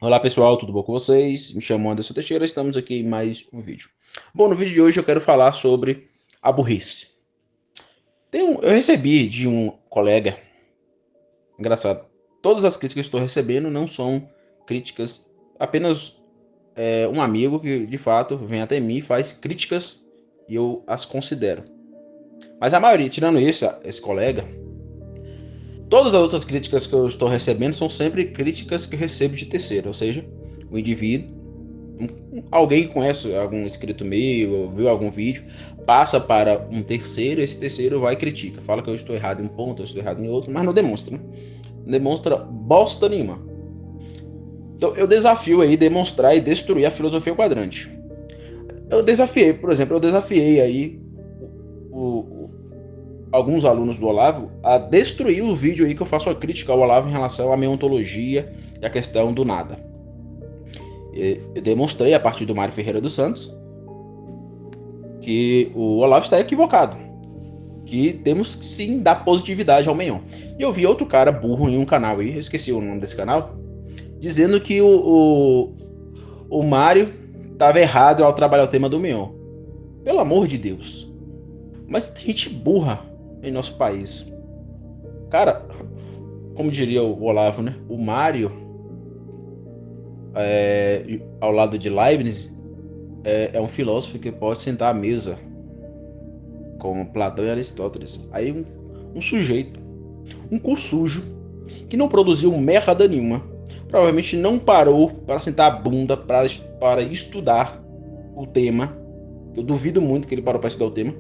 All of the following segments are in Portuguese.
Olá pessoal, tudo bom com vocês? Me chamo Anderson Teixeira, estamos aqui em mais um vídeo. Bom, no vídeo de hoje eu quero falar sobre a burrice. Eu recebi de um colega, engraçado, todas as críticas que estou recebendo não são críticas, apenas um amigo que de fato vem até mim e faz críticas e eu as considero. Mas a maioria, tirando esse colega, todas as outras críticas que eu estou recebendo são sempre críticas que eu recebo de terceiro, ou seja, o indivíduo alguém que conhece algum inscrito meu, ou viu algum vídeo, passa para um terceiro, esse terceiro vai e critica. Fala que eu estou errado em um ponto, eu estou errado em outro, mas não demonstra, né? Não demonstra bosta nenhuma. Então eu desafio aí demonstrar e destruir a filosofia quadrante. Eu desafiei, por exemplo, eu desafiei aí o- o- alguns alunos do Olavo a destruir o vídeo aí que eu faço a crítica ao Olavo em relação à minha ontologia e a questão do nada. Eu demonstrei a partir do Mário Ferreira dos Santos que o Olavo está equivocado, que temos que sim dar positividade ao Meion. E eu vi outro cara burro em um canal aí, eu esqueci o nome desse canal, dizendo que o Mário estava errado ao trabalhar o tema do Meion. Pelo amor de Deus. Mas tem gente burra em nosso país. Cara, como diria o Olavo, né? O Mário, ao lado de Leibniz, é um filósofo que pode sentar à mesa com Platão e Aristóteles. Aí um sujeito, um cu sujo, que não produziu merda nenhuma, provavelmente não parou para sentar a bunda para estudar o tema. Eu duvido muito que ele parou para estudar o tema.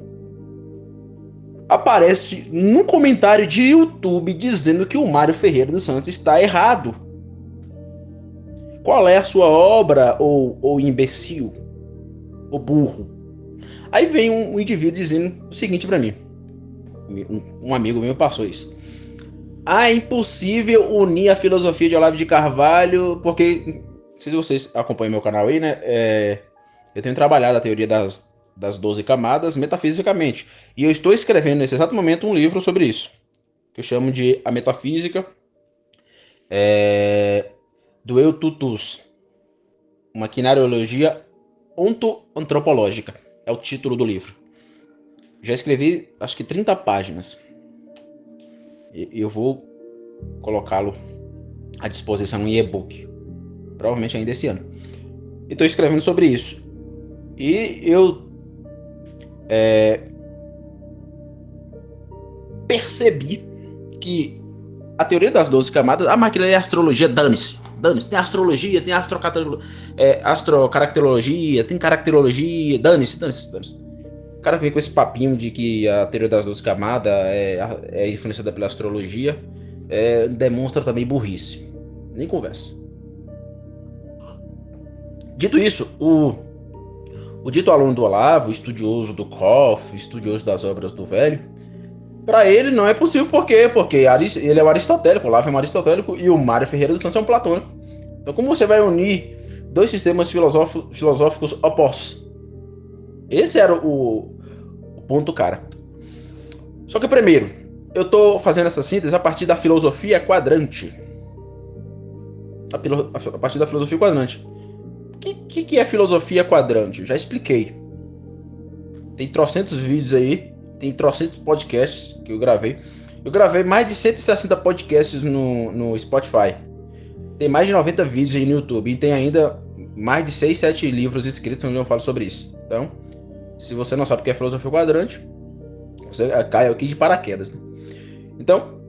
Aparece num comentário de YouTube dizendo que o Mário Ferreira dos Santos está errado. Qual é a sua obra, ou imbecil, ou burro? Aí vem um indivíduo dizendo o seguinte para mim. Um amigo meu passou isso. É impossível unir a filosofia de Olavo de Carvalho, porque, não sei se vocês acompanham meu canal aí, né? Eu tenho trabalhado a teoria das 12 camadas metafisicamente. E eu estou escrevendo nesse exato momento um livro sobre isso, que eu chamo de A Metafísica do Eu Tutus, uma quinariologia ontoantropológica. É o título do livro. Já escrevi acho que 30 páginas. E eu vou colocá-lo à disposição em e-book, provavelmente ainda esse ano. E estou escrevendo sobre isso. E eu percebi que a teoria das 12 camadas, a máquina é astrologia, dane-se. Dane-se. Tem astrologia, tem astrocaracterologia, tem caracterologia, dane-se, dane-se, dane-se. O cara vem com esse papinho de que a teoria das 12 camadas é influenciada pela astrologia, demonstra também burrice. Nem conversa. Dito isso, o dito aluno do Olavo, estudioso do Koff, estudioso das obras do velho, para ele não é possível, por quê? Porque ele é um aristotélico, o Olavo é um aristotélico e o Mário Ferreira dos Santos é um platônico. Então, como você vai unir dois sistemas filosóficos opostos? Esse era o ponto, cara. Só que, primeiro, eu estou fazendo essa síntese a partir da filosofia quadrante. A partir da filosofia quadrante. O que é filosofia quadrante? Eu já expliquei. Tem trocentos vídeos aí, tem trocentos podcasts que eu gravei. Eu gravei mais de 160 podcasts no Spotify. Tem mais de 90 vídeos aí no YouTube. E tem ainda mais de 6, 7 livros escritos onde eu falo sobre isso. Então, se você não sabe o que é filosofia quadrante, você cai aqui de paraquedas. Né? Então,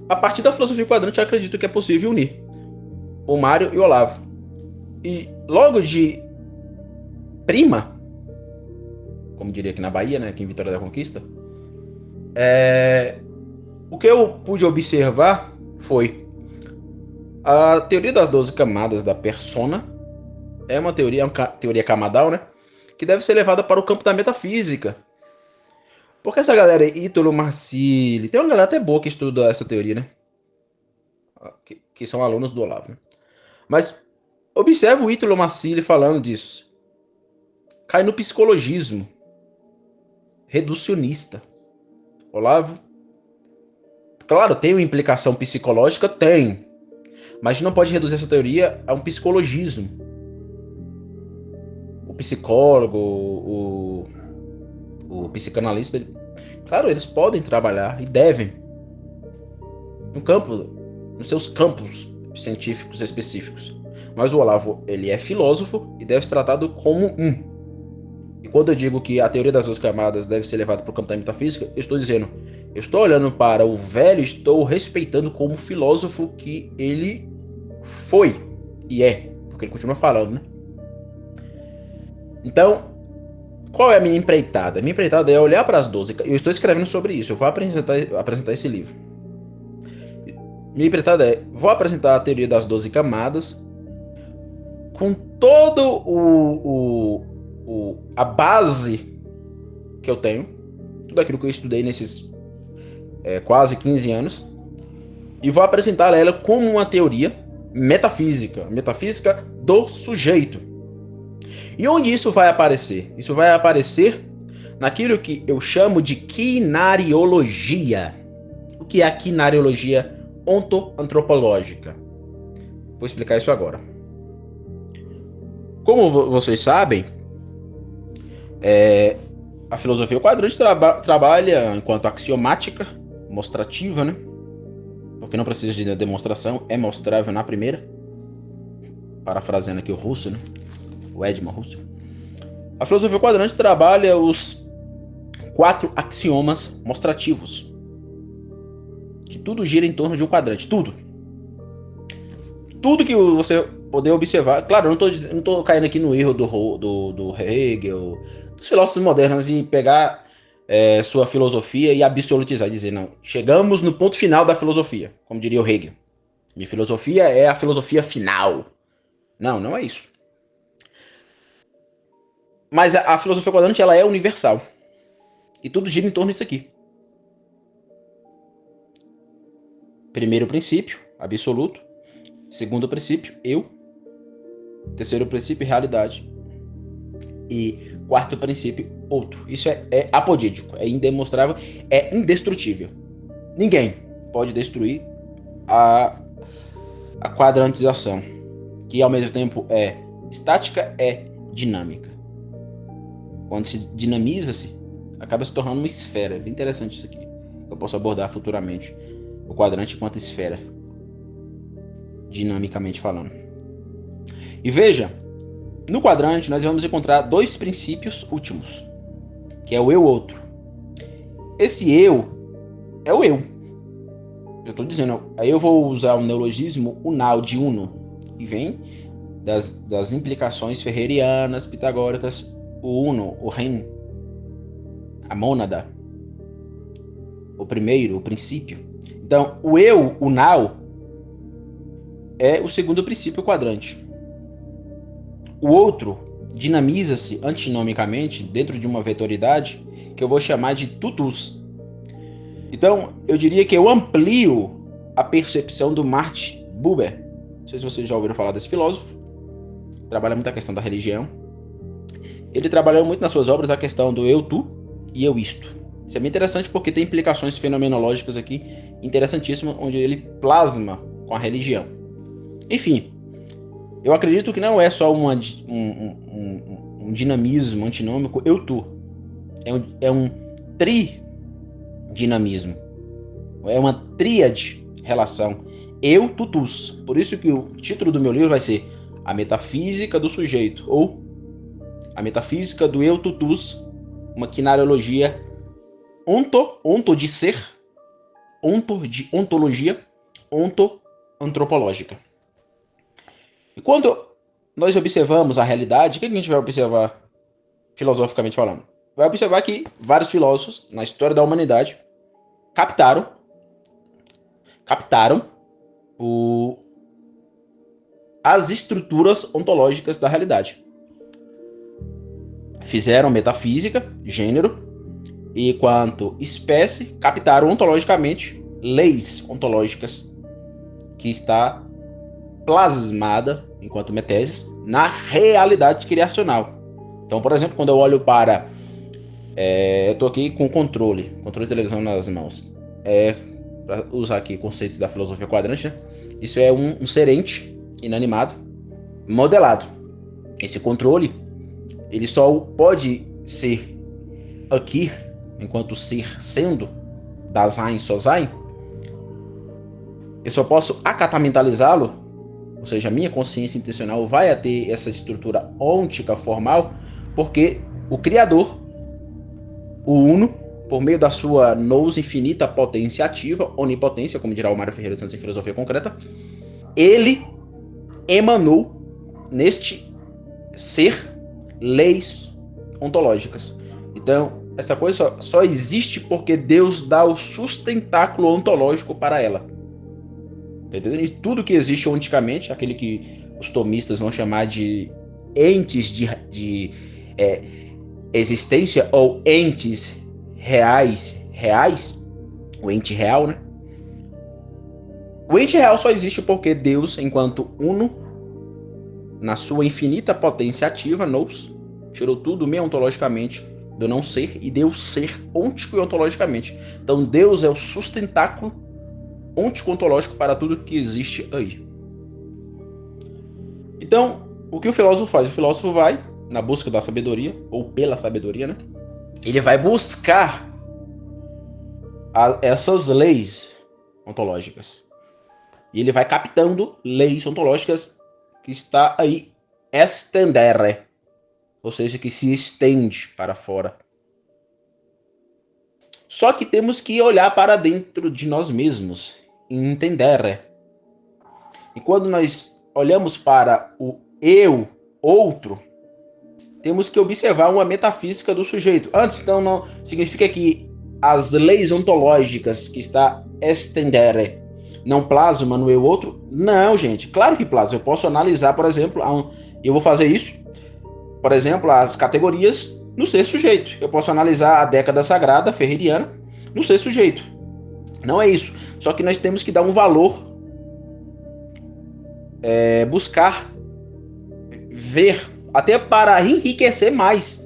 a partir da filosofia quadrante, eu acredito que é possível unir o Mário e o Olavo. E logo de prima, como diria aqui na Bahia, né, aqui em Vitória da Conquista, o que eu pude observar foi a teoria das 12 camadas da persona. É uma teoria camadal, né? Que deve ser levada para o campo da metafísica. Porque essa galera aí, Ítalo Marcilli, tem uma galera até boa que estuda essa teoria, né? Que são alunos do Olavo. Né? Mas observe o Ítalo Marcilli falando disso. Cai no psicologismo reducionista. Olavo, claro, tem uma implicação psicológica? Tem. Mas a gente não pode reduzir essa teoria a um psicologismo. O psicólogo, o psicanalista, claro, eles podem trabalhar e devem no campo, nos seus campos científicos específicos. Mas o Olavo, ele é filósofo e deve ser tratado como um. E quando eu digo que a teoria das 2 camadas deve ser levada para o campo da metafísica, eu estou dizendo, eu estou olhando para o velho, estou respeitando como filósofo que ele foi e é, porque ele continua falando, né? Então, qual é a minha empreitada? A minha empreitada é olhar para as 12. Eu estou escrevendo sobre isso, eu vou apresentar esse livro. Minha empreitada é, vou apresentar a teoria das 12 camadas com todo a base que eu tenho, tudo aquilo que eu estudei nesses quase 15 anos, e vou apresentar ela como uma teoria metafísica do sujeito. E onde isso vai aparecer? Isso vai aparecer naquilo que eu chamo de quinariologia. O que é a quinariologia ontoantropológica? Vou explicar isso agora. Como vocês sabem, a filosofia quadrante trabalha enquanto axiomática, mostrativa, né? Porque não precisa de demonstração, é mostrável na primeira. Parafraseando aqui o Russo, né? O Edmund Russo. A filosofia quadrante trabalha os 4 axiomas mostrativos. Que tudo gira em torno de um quadrante. Tudo. Tudo que você poder observar. Claro, eu não tô caindo aqui no erro do Hegel, dos filósofos modernos, e pegar sua filosofia e absolutizar. Dizer, não, chegamos no ponto final da filosofia. Como diria o Hegel. Minha filosofia é a filosofia final. Não, não é isso. Mas a filosofia quadrante, ela é universal. E tudo gira em torno disso aqui. Primeiro princípio, absoluto. Segundo princípio, eu. Terceiro princípio, realidade. E quarto princípio, outro. Isso é apodítico, é indemonstrável, é indestrutível. Ninguém pode destruir a quadrantização, que ao mesmo tempo é estática, é dinâmica. Quando se dinamiza-se, acaba se tornando uma esfera. É bem interessante isso aqui. Eu posso abordar futuramente o quadrante enquanto esfera, dinamicamente falando. E veja, no quadrante nós vamos encontrar 2 princípios últimos, que é o eu-outro. Esse eu é o eu. Eu estou dizendo, aí eu vou usar o neologismo unal, de uno, que vem das implicações ferrerianas, pitagóricas, o uno, o ren, a mônada, o primeiro, o princípio. Então, o eu, o now, é o segundo princípio quadrante. O outro dinamiza-se antinomicamente dentro de uma vetoridade que eu vou chamar de tutus. Então, eu diria que eu amplio a percepção do Martin Buber. Não sei se vocês já ouviram falar desse filósofo. Trabalha muito a questão da religião. Ele trabalhou muito nas suas obras a questão do eu, tu e eu, isto. Isso é bem interessante porque tem implicações fenomenológicas aqui interessantíssimas, onde ele plasma com a religião. Enfim, eu acredito que não é só um dinamismo antinômico eu-tu. É um tridinamismo. É uma tríade relação eu-tutus. Por isso que o título do meu livro vai ser A Metafísica do Sujeito, ou A Metafísica do Eu-Tutus, uma quinariologia onto de ser, onto de ontologia, onto-antropológica. E quando nós observamos a realidade, o que a gente vai observar filosoficamente falando? Vai observar que vários filósofos na história da humanidade captaram as estruturas ontológicas da realidade. Fizeram metafísica, gênero, e quanto espécie, captaram ontologicamente leis ontológicas que está plasmada, enquanto meteses, na realidade criacional. Então, por exemplo, quando eu olho para... eu estou aqui com controle de televisão nas mãos. Para usar aqui conceitos da filosofia quadrante, né? Isso é um ser ente inanimado modelado. Esse controle, ele só pode ser aqui, enquanto ser sendo, Dasein, Sosein, eu só posso acatamentalizá-lo, ou seja, a minha consciência intencional vai ter essa estrutura ôntica formal, porque o Criador, o Uno, por meio da sua nous infinita potência ativa, onipotência, como dirá o Mário Ferreira dos Santos em Filosofia Concreta, ele emanou neste ser leis ontológicas. Então, essa coisa só existe porque Deus dá o sustentáculo ontológico para ela. Tá entendendo? E tudo que existe onticamente, aquele que os tomistas vão chamar de entes de existência ou entes reais, o ente real, né? O ente real só existe porque Deus, enquanto Uno, na sua infinita potência ativa, nous, tirou tudo meontologicamente do não ser e deu ser ôntico e ontologicamente. Então Deus é o sustentáculo ôntico ontológico para tudo que existe aí. Então, o que o filósofo faz? O filósofo vai na busca da sabedoria, ou pela sabedoria, né? Ele vai buscar essas leis ontológicas. E ele vai captando leis ontológicas que está aí estendere, ou seja, que se estende para fora. Só que temos que olhar para dentro de nós mesmos, entender. E quando nós olhamos para o eu, outro, temos que observar uma metafísica do sujeito. Antes, então, não significa que as leis ontológicas que está estendere não plasma no eu outro? Não, gente. Claro que plasma. Eu posso analisar, por exemplo, eu vou fazer isso, por exemplo, as categorias no ser sujeito. Eu posso analisar a década sagrada ferreriana no ser sujeito. Não é isso. Só que nós temos que dar um valor, buscar, ver, até para enriquecer mais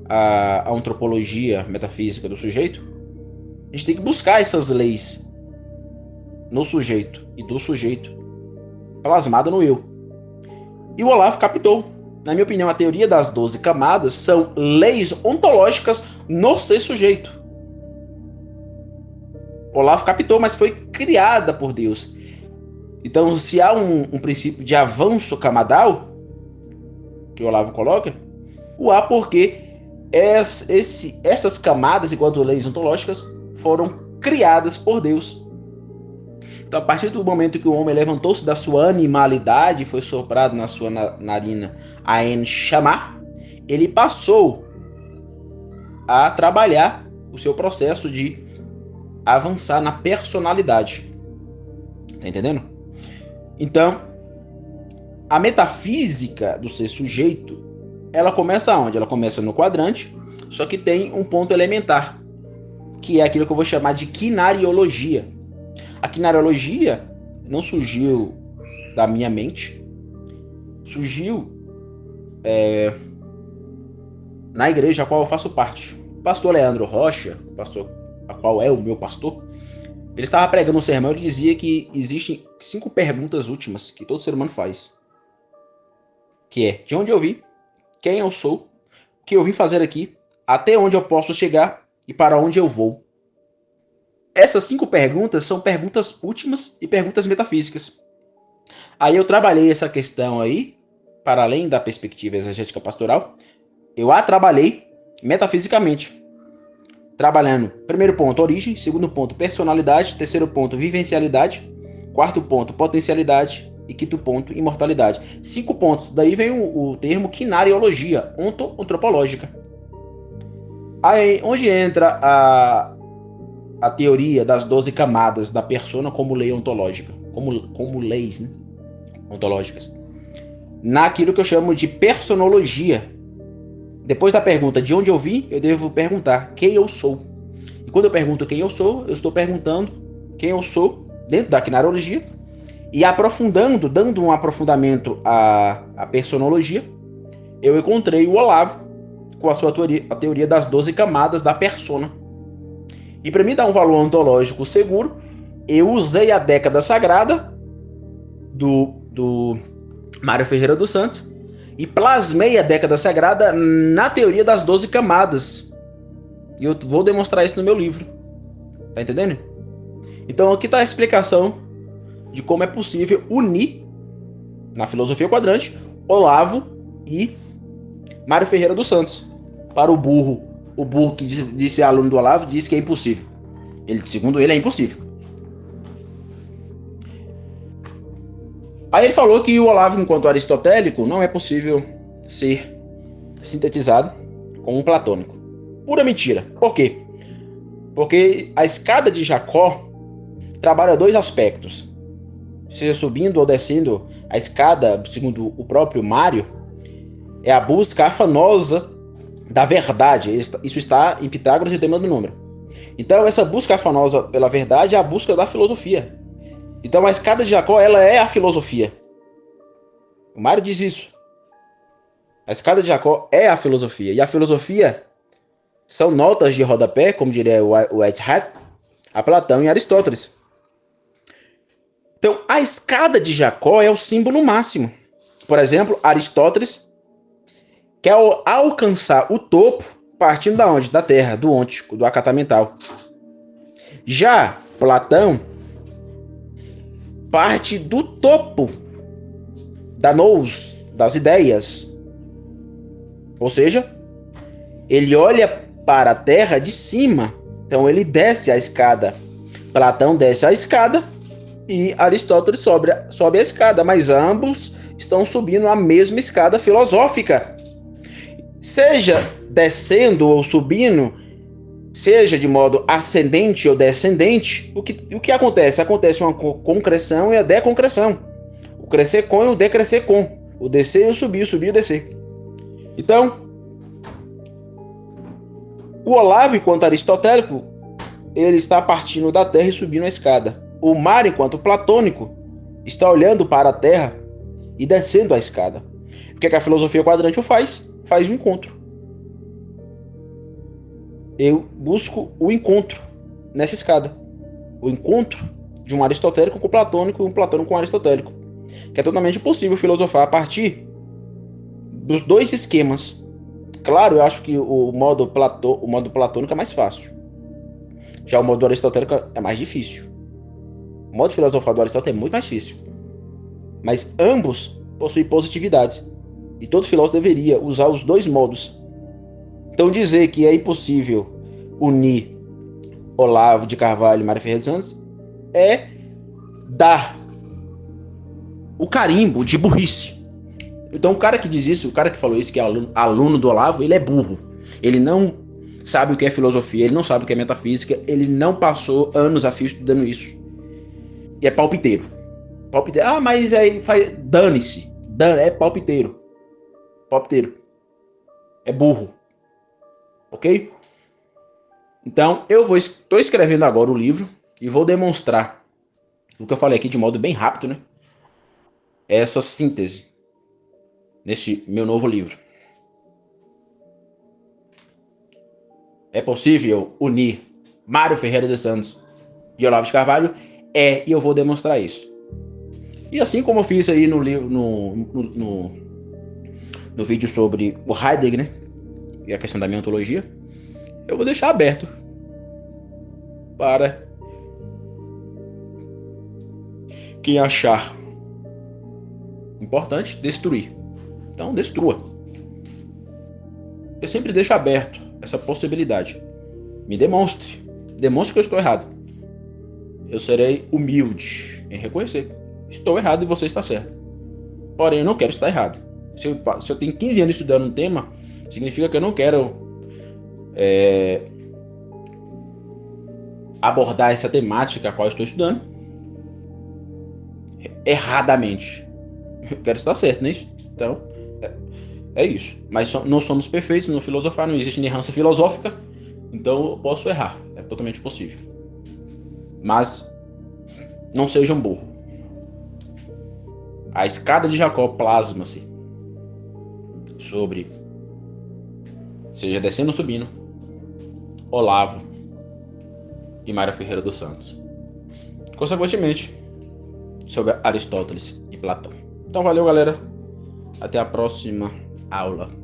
a antropologia metafísica do sujeito. A gente tem que buscar essas leis no sujeito e do sujeito plasmada no eu. E o Olavo captou. Na minha opinião, a teoria das 12 camadas são leis ontológicas no ser sujeito. O Olavo captou, mas foi criada por Deus. Então, se há um princípio de avanço camadal, que o Olavo coloca, o há porque essas camadas, enquanto leis ontológicas, foram criadas por Deus. Então, a partir do momento que o homem levantou-se da sua animalidade, foi soprado na sua narina a Enxamá, ele passou a trabalhar o seu processo de avançar na personalidade. Tá entendendo? Então, a metafísica do ser sujeito, ela começa onde? Ela começa no quadrante, só que tem um ponto elementar, que é aquilo que eu vou chamar de quinariologia. A quinariologia não surgiu da minha mente, surgiu na igreja a qual eu faço parte. O pastor Leandro Rocha, o pastor a qual é o meu pastor, ele estava pregando um sermão e ele dizia que existem 5 perguntas últimas que todo ser humano faz. Que é, de onde eu vim, quem eu sou, o que eu vim fazer aqui, até onde eu posso chegar e para onde eu vou. Essas 5 perguntas são perguntas últimas e perguntas metafísicas. Aí eu trabalhei essa questão aí, para além da perspectiva exegética pastoral, eu a trabalhei metafisicamente. Trabalhando, primeiro ponto, origem, segundo ponto, personalidade, terceiro ponto, vivencialidade, quarto ponto, potencialidade e quinto ponto, imortalidade. 5 pontos, daí vem o termo quinariologia, ontropológica. Aí, onde entra a teoria das 12 camadas da persona como lei ontológica, como leis, né, ontológicas, naquilo que eu chamo de personologia. Depois da pergunta de onde eu vim, eu devo perguntar quem eu sou. E quando eu pergunto quem eu sou, eu estou perguntando quem eu sou dentro da quinariologia e aprofundando, dando um aprofundamento à personologia, eu encontrei o Olavo com a sua teoria das 12 camadas da persona. E para mim dar um valor ontológico seguro, eu usei a década sagrada do Mário Ferreira dos Santos e plasmei a década sagrada na teoria das 12 camadas. E eu vou demonstrar isso no meu livro. Tá entendendo? Então aqui está a explicação de como é possível unir, na filosofia quadrante, Olavo e Mário Ferreira dos Santos. Para o burro que disse aluno do Olavo, disse que é impossível. Segundo ele, é impossível. Aí ele falou que o Olavo, enquanto aristotélico, não é possível ser sintetizado com um platônico. Pura mentira. Por quê? Porque a escada de Jacó trabalha dois aspectos. Seja subindo ou descendo a escada, segundo o próprio Mário, é a busca afanosa da verdade. Isso está em Pitágoras e o Teorema do Número. Então, essa busca afanosa pela verdade é a busca da filosofia. Então, a escada de Jacó, ela é a filosofia. O Mário diz isso. A escada de Jacó é a filosofia. E a filosofia são notas de rodapé, como diria o Edzard, a Platão e Aristóteles. Então, a escada de Jacó é o símbolo máximo. Por exemplo, Aristóteles quer alcançar o topo partindo da onde? Da terra, do ôntico, do acatamental. Já Platão parte do topo da nous, das ideias. Ou seja, ele olha para a terra de cima. Então ele desce a escada. Platão desce a escada e Aristóteles sobe a escada, mas ambos estão subindo a mesma escada filosófica. Seja descendo ou subindo, seja de modo ascendente ou descendente, o que acontece? Acontece uma concreção e a deconcreção. O crescer com e o decrescer com. O descer e o subir e o descer. Então, o Olavo, enquanto aristotélico, ele está partindo da terra e subindo a escada. O Mário, enquanto platônico, está olhando para a terra e descendo a escada. O que é que a filosofia quadrante faz? Faz um encontro. Eu busco o encontro nessa escada. O encontro de um aristotélico com o platônico e um platônico com o aristotélico. Que é totalmente possível filosofar a partir dos dois esquemas. Claro, eu acho que o modo platônico é mais fácil. Já o modo aristotélico é mais difícil. O modo filosofal do Aristóteles é muito mais difícil. Mas ambos possuem positividades. E todo filósofo deveria usar os dois modos. Então dizer que é impossível unir Olavo de Carvalho e Mário Ferreira dos Santos é dar o carimbo de burrice. Então o cara que diz isso, o cara que falou isso, que é aluno do Olavo, ele é burro. Ele não sabe o que é filosofia, ele não sabe o que é metafísica, ele não passou anos a fio estudando isso. E é palpiteiro. Ah, mas aí dane-se. É palpiteiro. Palpiteiro. É burro. Ok? Então, estou escrevendo agora o livro e vou demonstrar o que eu falei aqui de modo bem rápido, né? Essa síntese nesse meu novo livro. É possível unir Mário Ferreira dos Santos e Olavo de Carvalho? E eu vou demonstrar isso. E assim como eu fiz aí no vídeo sobre o Heidegger, né? E a questão da minha ontologia, eu vou deixar aberto para quem achar importante destruir. Então, destrua. Eu sempre deixo aberto essa possibilidade. Me demonstre. Demonstre que eu estou errado. Eu serei humilde em reconhecer. Estou errado e você está certo. Porém, eu não quero estar errado. Se eu tenho 15 anos estudando um tema, significa que eu não quero abordar essa temática a qual eu estou estudando erradamente. Eu quero estar certo, não é isso? Então, é isso. Mas não somos perfeitos, no filosofar não existe inerrância filosófica, então eu posso errar. É totalmente possível. Mas não seja um burro. A escada de Jacó plasma-se sobre, seja descendo ou subindo, Olavo e Mário Ferreira dos Santos. Consequentemente, sobre Aristóteles e Platão. Então valeu, galera. Até a próxima aula.